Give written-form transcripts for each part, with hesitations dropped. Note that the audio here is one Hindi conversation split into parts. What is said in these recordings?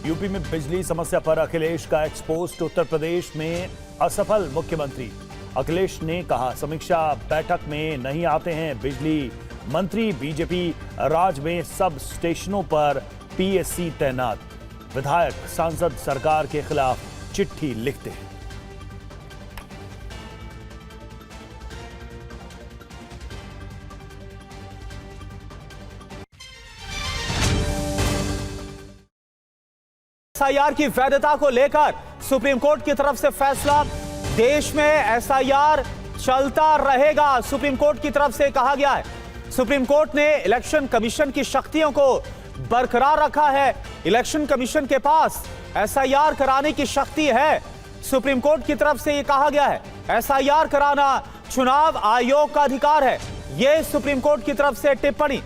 यूपी में बिजली समस्या पर अखिलेश का एक्सपोस्ट। उत्तर प्रदेश में असफल मुख्यमंत्री। अखिलेश ने कहा समीक्षा बैठक में नहीं आते हैं बिजली मंत्री। बीजेपी राज में सब स्टेशनों पर पीएससी तैनात। विधायक सांसद सरकार के खिलाफ चिट्ठी लिखते हैं। एसआईआर की वैधता को लेकर सुप्रीम कोर्ट की तरफ से फैसला। देश में एसआईआर चलता रहेगा, सुप्रीम कोर्ट की तरफ से कहा गया है। सुप्रीम कोर्ट ने इलेक्शन कमीशन की शक्तियों को बरकरार रखा है। इलेक्शन कमीशन के पास एसआईआर कराने की शक्ति है। सुप्रीम कोर्ट की तरफ से यह कहा गया है एसआईआर कराना चुनाव आयोग का अधिकार है। यह सुप्रीम कोर्ट की तरफ से टिप्पणी।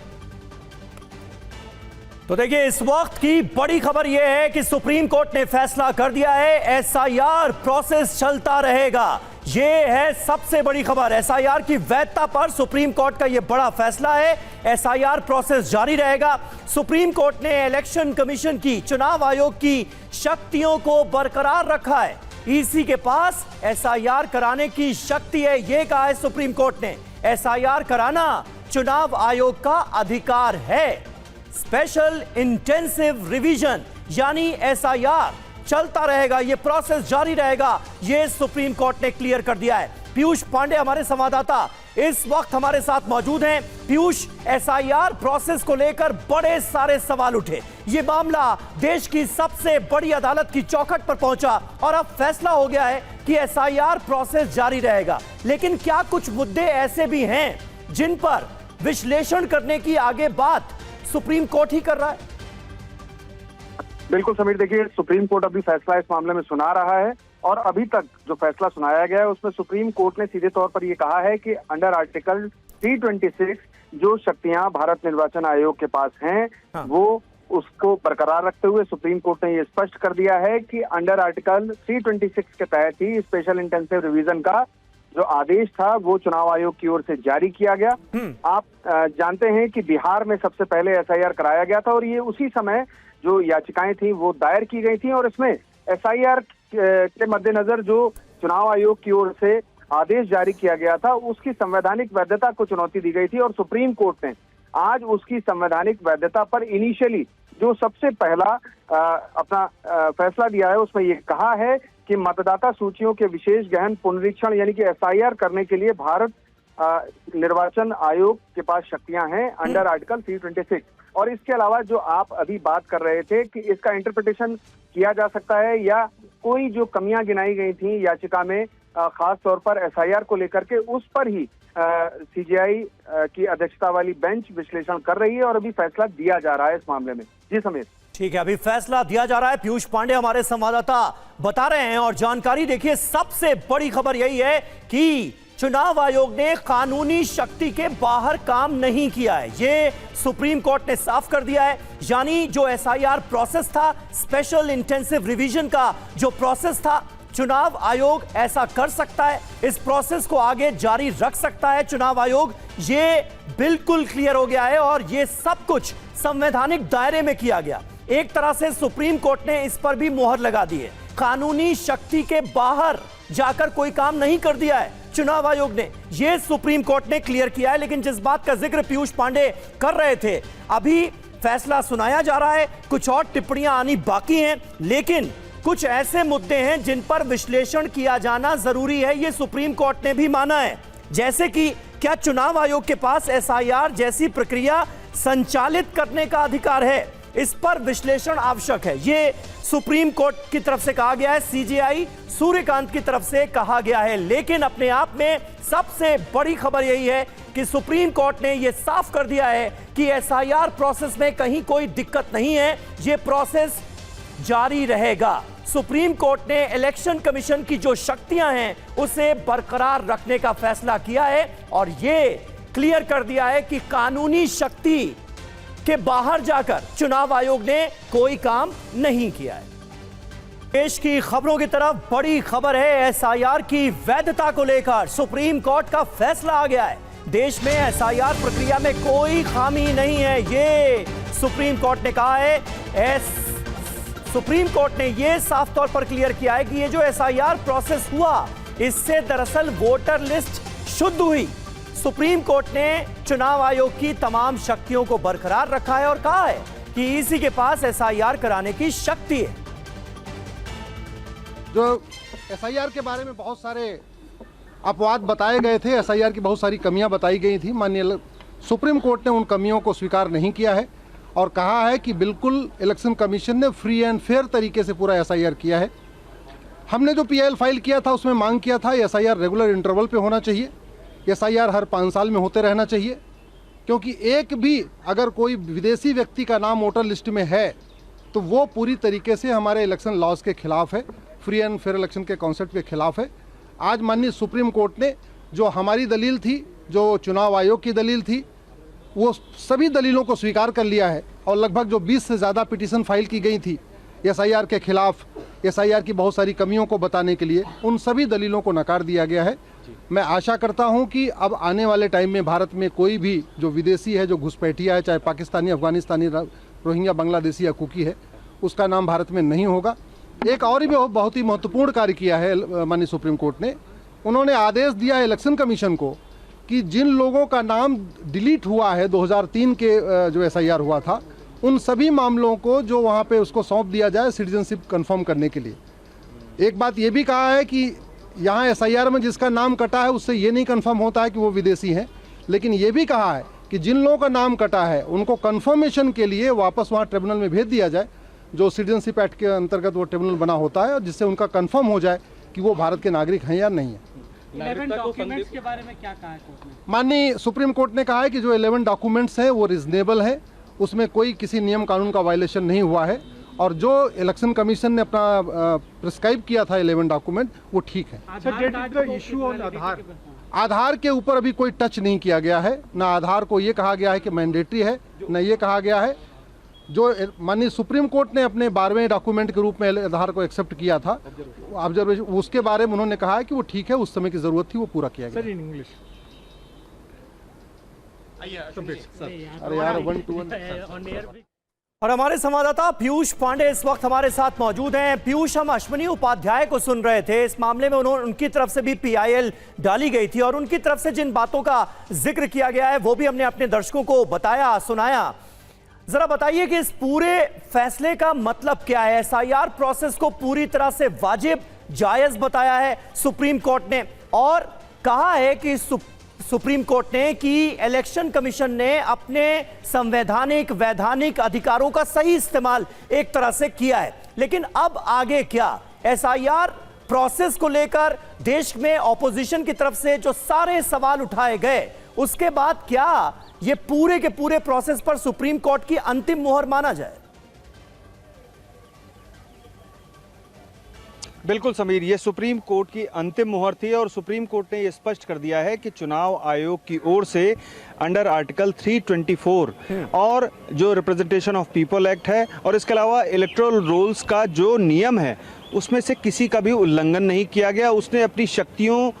तो देखिए, इस वक्त की बड़ी खबर यह है कि सुप्रीम कोर्ट ने फैसला कर दिया है एसआईआर प्रोसेस चलता रहेगा। यह है सबसे बड़ी खबर। एसआईआर की वैधता पर सुप्रीम कोर्ट का यह बड़ा फैसला है। एसआईआर प्रोसेस जारी रहेगा। सुप्रीम कोर्ट ने इलेक्शन कमीशन की, चुनाव आयोग की शक्तियों को बरकरार रखा है। ईसी के पास एसआईआर कराने की शक्ति है, यह कहा है सुप्रीम कोर्ट ने। एसआईआर कराना चुनाव आयोग का अधिकार है। स्पेशल इंटेंसिव रिवीजन यानी एसआईआर चलता रहेगा, यह प्रोसेस जारी रहेगा, यह सुप्रीम कोर्ट ने क्लियर कर दिया है। पीयूष पांडे हमारे संवाददाता इस वक्त हमारे साथ मौजूद हैं। पीयूष, एसआईआर प्रोसेस को लेकर बड़े सारे सवाल उठे। यह मामला देश की सबसे बड़ी अदालत की चौखट पर पहुंचा और अब फैसला हो गया है कि एसआईआर प्रोसेस जारी रहेगा। लेकिन क्या कुछ मुद्दे ऐसे भी हैं जिन पर विश्लेषण करने की आगे बात सुप्रीम कोर्ट ही कर रहा है? बिल्कुल समीर, देखिए, सुप्रीम कोर्ट अभी फैसला इस मामले में सुना रहा है और अभी तक जो फैसला सुनाया गया है उसमें सुप्रीम कोर्ट ने सीधे तौर पर यह कहा है कि अंडर आर्टिकल 326 जो शक्तियां भारत निर्वाचन आयोग के पास हैं, वो उसको बरकरार रखते हुए सुप्रीम कोर्ट ने यह स्पष्ट कर दिया है कि अंडर आर्टिकल 326 के तहत ही स्पेशल इंटेंसिव रिवीजन का जो आदेश था वो चुनाव आयोग की ओर से जारी किया गया। आप जानते हैं कि बिहार में सबसे पहले एसआईआर कराया गया था और ये उसी समय जो याचिकाएं थी वो दायर की गई थी और इसमें एसआईआर के मद्देनजर जो चुनाव आयोग की ओर से आदेश जारी किया गया था उसकी संवैधानिक वैधता को चुनौती दी गई थी और सुप्रीम कोर्ट ने आज उसकी संवैधानिक वैधता पर इनिशियली जो सबसे पहला अपना फैसला दिया है उसमें ये कहा है कि मतदाता सूचियों के विशेष गहन पुनरीक्षण यानी कि एसआईआर करने के लिए भारत निर्वाचन आयोग के पास शक्तियां हैं अंडर आर्टिकल 326। और इसके अलावा जो आप अभी बात कर रहे थे कि इसका इंटरप्रिटेशन किया जा सकता है या कोई जो कमियां गिनाई गई थी याचिका में खास तौर पर एसआईआर को लेकर के, उस पर ही सीजेआई की अध्यक्षता वाली बेंच विश्लेषण कर रही है और अभी फैसला दिया जा रहा है इस मामले में। जी समीर। ठीक है, अभी फैसला दिया जा रहा है। पीयूष पांडे हमारे संवाददाता बता रहे हैं और जानकारी देखिए, सबसे बड़ी खबर यही है कि चुनाव आयोग ने कानूनी शक्ति के बाहर काम नहीं किया है। ये सुप्रीम कोर्ट ने साफ कर दिया है। यानी जो एसआईआर प्रोसेस था, स्पेशल इंटेंसिव रिवीजन का जो प्रोसेस था, चुनाव आयोग ऐसा कर सकता है, इस प्रोसेस को आगे जारी रख सकता है चुनाव आयोग। ये बिल्कुल क्लियर हो गया है और ये सब कुछ संवैधानिक दायरे में किया गया। एक तरह से सुप्रीम कोर्ट ने इस पर भी मोहर लगा दी है। कानूनी शक्ति के बाहर जाकर कोई काम नहीं कर दिया है चुनाव आयोग ने, यह सुप्रीम कोर्ट ने क्लियर किया है। लेकिन जिस बात का जिक्र पीयूष पांडे कर रहे थे, अभी फैसला सुनाया जा रहा है, कुछ और टिप्पणियां आनी बाकी हैं, लेकिन कुछ ऐसे मुद्दे हैं जिन पर विश्लेषण किया जाना जरूरी है, यह सुप्रीम कोर्ट ने भी माना है। जैसे कि क्या चुनाव आयोग के पास एसआईआर जैसी प्रक्रिया संचालित करने का अधिकार है, इस पर विश्लेषण आवश्यक है। यह सुप्रीम कोर्ट की तरफ से कहा गया है, सीजेआई सूर्यकांत की तरफ से कहा गया है। लेकिन अपने आप में सबसे बड़ी खबर यही है कि सुप्रीम कोर्ट ने यह साफ कर दिया है कि एसआईआर प्रोसेस में कहीं कोई दिक्कत नहीं है, यह प्रोसेस जारी रहेगा। सुप्रीम कोर्ट ने इलेक्शन कमीशन की जो शक्तियां हैं उसे बरकरार रखने का फैसला किया है और यह क्लियर कर दिया है कि कानूनी शक्ति के बाहर जाकर चुनाव आयोग ने कोई काम नहीं किया है। देश की खबरों की तरफ बड़ी खबर है, एसआईआर की वैधता को लेकर सुप्रीम कोर्ट का फैसला आ गया है। देश में एसआईआर प्रक्रिया में कोई खामी नहीं है, ये सुप्रीम कोर्ट ने कहा है। सुप्रीम कोर्ट ने यह साफ तौर पर क्लियर किया है कि ये जो एसआईआर प्रोसेस हुआ, इससे दरअसल वोटर लिस्ट शुद्ध हुई। सुप्रीम कोर्ट ने चुनाव आयोग की तमाम शक्तियों को बरकरार रखा है और कहा है कि ईसी के पास एसआईआर कराने की शक्ति है। जो एसआईआर के बारे में बहुत सारे अपवाद बताए गए थे, एसआईआर की बहुत सारी कमियां बताई गई थी, माननीय सुप्रीम कोर्ट ने उन कमियों को स्वीकार नहीं किया है और कहा है कि बिल्कुल इलेक्शन कमीशन ने फ्री एंड फेयर तरीके से पूरा एसआईआर किया है। हमने जो पीआईएल फाइल किया था उसमें मांग किया था एसआईआर रेगुलर इंटरवल पे होना चाहिए, एसआईआर हर 5 साल में होते रहना चाहिए, क्योंकि एक भी अगर कोई विदेशी व्यक्ति का नाम वोटर लिस्ट में है तो वो पूरी तरीके से हमारे इलेक्शन लॉज के खिलाफ है, फ्री एंड फेयर इलेक्शन के कॉन्सेप्ट के खिलाफ है। आज माननीय सुप्रीम कोर्ट ने जो हमारी दलील थी, जो चुनाव आयोग की दलील थी, वो सभी दलीलों को स्वीकार कर लिया है और लगभग जो 20 से ज़्यादा पिटीशन फाइल की गई थी एसआईआर के खिलाफ, एसआईआर की बहुत सारी कमियों को बताने के लिए, उन सभी दलीलों को नकार दिया गया है। मैं आशा करता हूं कि अब आने वाले टाइम में भारत में कोई भी जो विदेशी है, जो घुसपैठिया है, चाहे पाकिस्तानी, अफगानिस्तानी, रोहिंग्या, बांग्लादेशी या कुकी है, उसका नाम भारत में नहीं होगा। एक और भी बहुत ही महत्वपूर्ण कार्य किया है माननीय सुप्रीम कोर्ट ने, उन्होंने आदेश दिया इलेक्शन कमीशन को कि जिन लोगों का नाम डिलीट हुआ है 2003 के जो एसआईआर हुआ था, उन सभी मामलों को जो वहाँ पे उसको सौंप दिया जाए सिटीजनशिप कंफर्म करने के लिए। एक बात ये भी कहा है कि यहाँ एसआईआर में जिसका नाम कटा है उससे ये नहीं कंफर्म होता है कि वो विदेशी हैं, लेकिन ये भी कहा है कि जिन लोगों का नाम कटा है उनको कंफर्मेशन के लिए वापस वहाँ ट्रिब्यूनल में भेज दिया जाए, जो सिटीजनशिप एक्ट के अंतर्गत वो ट्रिब्यूनल बना होता है, और जिससे उनका कंफर्म हो जाए कि वो भारत के नागरिक हैं या नहीं है। 11 डॉक्यूमेंट्स के बारे में क्या कहा है कोर्ट ने? माननीय सुप्रीम कोर्ट ने कहा है कि जो 11 डॉक्यूमेंट्स हैं वो रिजनेबल है, उसमें कोई किसी नियम कानून का वायलेशन नहीं हुआ है, और जो इलेक्शन कमीशन ने अपना प्रिस्क्राइब किया था 11 डॉक्यूमेंट वो ठीक है। आधार के ऊपर अभी कोई टच नहीं किया गया है, ना आधार को ये कहा गया है कि मैंडेटरी है, ना ये कहा गया है। जो माननीय सुप्रीम कोर्ट ने अपने 12वें डॉक्यूमेंट के रूप में आधार को एक्सेप्ट किया था, ऑब्जर्वेशन, उसके बारे में उन्होंने कहा है कि वो ठीक है, उस समय की जरूरत थी, वो पूरा किया गया। अरे यार 1 to 1। और हमारे संवाददाता पीयूष पांडे इस वक्त हमारे साथ मौजूद हैं। पीयूष, हम अश्विनी उपाध्याय को सुन रहे थे, इस मामले में उनकी तरफ से भी पीआईएल डाली गई थी और उनकी तरफ से जिन बातों का जिक्र किया गया है वो भी हमने अपने दर्शकों को बताया, सुनाया। जरा बताइए कि इस पूरे फैसले का मतलब क्या है? एसआईआर प्रोसेस को पूरी तरह से वाजिब, जायज बताया है सुप्रीम कोर्ट ने और कहा है कि सुप्रीम कोर्ट ने कि इलेक्शन कमीशन ने अपने संवैधानिक, वैधानिक अधिकारों का सही इस्तेमाल एक तरह से किया है। लेकिन अब आगे क्या? एसआईआर प्रोसेस को लेकर देश में ऑपोजिशन की तरफ से जो सारे सवाल उठाए गए, उसके बाद क्या ये पूरे के पूरे प्रोसेस पर सुप्रीम कोर्ट की अंतिम मुहर माना जाए? बिल्कुल समीर, ये सुप्रीम कोर्ट की अंतिम मुहर थी और सुप्रीम कोर्ट ने ये स्पष्ट कर दिया है कि चुनाव आयोग की ओर से अंडर आर्टिकल 324 और जो रिप्रेजेंटेशन ऑफ पीपल एक्ट है और इसके अलावा इलेक्टोरल रोल्स का जो नियम है उसमें से किसी का भी उल्लंघन नहीं किया गया। उसने अपनी शक्तियों,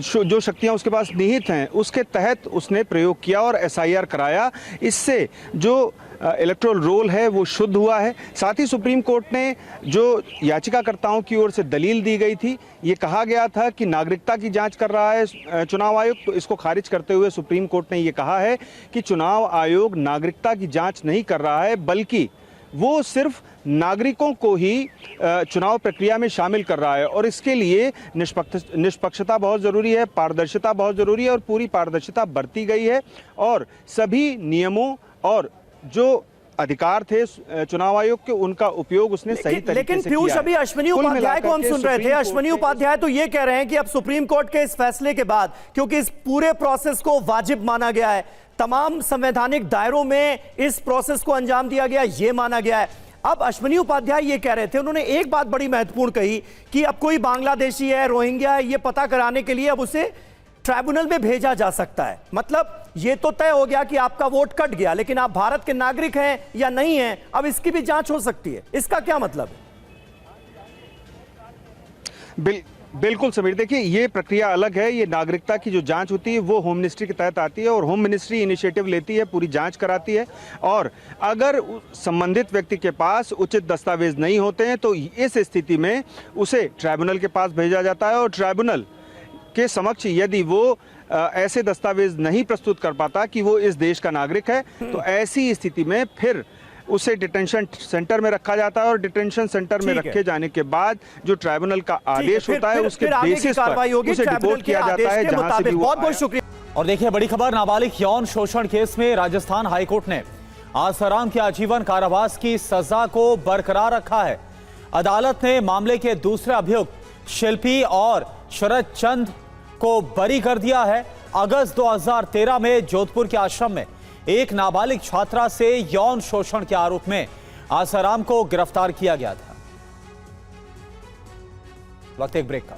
जो शक्तियां उसके पास निहित हैं, उसके तहत उसने प्रयोग किया और एसआईआर कराया। इससे जो इलेक्टोरल रोल है वो शुद्ध हुआ है। साथ ही सुप्रीम कोर्ट ने जो याचिकाकर्ताओं की ओर से दलील दी गई थी, ये कहा गया था कि नागरिकता की जांच कर रहा है चुनाव आयोग, तो इसको खारिज करते हुए सुप्रीम कोर्ट ने ये कहा है कि चुनाव आयोग नागरिकता की जांच नहीं कर रहा है, बल्कि वो सिर्फ नागरिकों को ही चुनाव प्रक्रिया में शामिल कर रहा है और इसके लिए निष्पक्षता बहुत ज़रूरी है, पारदर्शिता बहुत ज़रूरी है और पूरी पारदर्शिता बरती गई है और सभी नियमों और जो अधिकार थे चुनाव आयोग के, उनका उपयोग उसने सही तरीके से किया। लेकिन पीयूष, अभी अश्विनी उपाध्याय को हम सुन रहे थे। अश्विनी उपाध्याय तो ये कह रहे हैं कि अब सुप्रीम कोर्ट के इस फैसले के बाद, क्योंकि इस पूरे प्रोसेस को वाजिब माना गया है, तमाम संवैधानिक दायरों में इस प्रोसेस को अंजाम दिया गया, ये माना गया है। अब अश्विनी उपाध्याय ये कह रहे थे, उन्होंने एक बात बड़ी महत्वपूर्ण कही कि अब कोई बांग्लादेशी है, रोहिंग्या है, ये पता कराने के लिए अब उसे ट्राइब्यूनल में भेजा जा सकता है। मतलब ये तो तय हो गया कि आपका वोट कट गया, लेकिन आप भारत के नागरिक हैं या नहीं हैं, अब इसकी भी जांच हो सकती है। इसका क्या मतलब है? बिल्कुल समीर, देखिए ये प्रक्रिया अलग है। ये नागरिकता की जो जांच होती है वो होम मिनिस्ट्री के तहत आती है और होम मिनिस्ट्री इनिशिएटिव लेती है, पूरी जांच कराती है और अगर संबंधित व्यक्ति के पास उचित दस्तावेज नहीं होते हैं तो इस स्थिति में उसे ट्राइब्यूनल के पास भेजा जाता है और ट्राइब्यूनल के समक्ष यदि वो ऐसे दस्तावेज नहीं प्रस्तुत कर पाता कि वो इस देश का नागरिक है तो ऐसी स्थिति में फिर उसे डिटेंशन सेंटर में रखा जाता है और डिटेंशन सेंटर में रखे जाने के बाद जो ट्राइब्यूनल का आदेश होता है उसके बेसिस पर उसे डिपोर्ट किया जाता है जहां से भी वो बहुत शुक्रिया। और देखिए बड़ी खबर, नाबालिग यौन शोषण केस में राजस्थान हाईकोर्ट ने आसाराम के आजीवन कारावास की सजा को बरकरार रखा है। अदालत ने मामले के दूसरे अभियुक्त शिल्पी और शरद चंद को बरी कर दिया है। अगस्त 2013 में जोधपुर के आश्रम में एक नाबालिग छात्रा से यौन शोषण के आरोप में आसाराम को गिरफ्तार किया गया था। वक्त एक ब्रेक का।